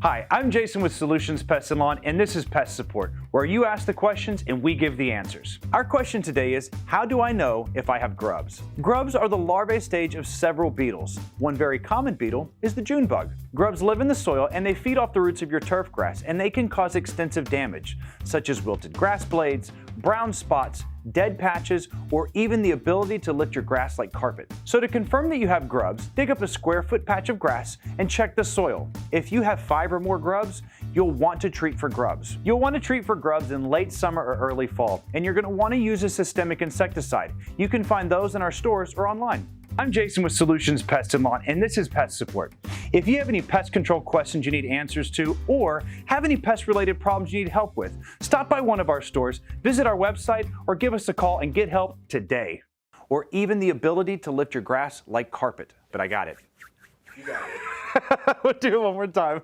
Hi, I'm Jason with Solutions Pest and Lawn, and this is Pest Support, where you ask the questions and we give the answers. Our question today is, how do I know if I have grubs? Grubs are the larvae stage of several beetles. One very common beetle is the June bug. Grubs live in the soil and they feed off the roots of your turf grass, and they can cause extensive damage, such as wilted grass blades, brown spots, dead patches, or even the ability to lift your grass like carpet. So to confirm that you have grubs, dig up a square-foot patch of grass and check the soil. If you have 5 or more grubs, you'll want to treat for grubs. You'll want to treat for grubs in late summer or early fall, and you're going to want to use a systemic insecticide. You can find those in our stores or online. I'm Jason with Solutions Pest and Lawn, and this is Pest Support. If you have any pest control questions you need answers to, or have any pest-related problems you need help with, stop by one of our stores, visit our website, or give us a call and get help today. Or even the ability to lift your grass like carpet. But I got it. You got it. We'll do it one more time.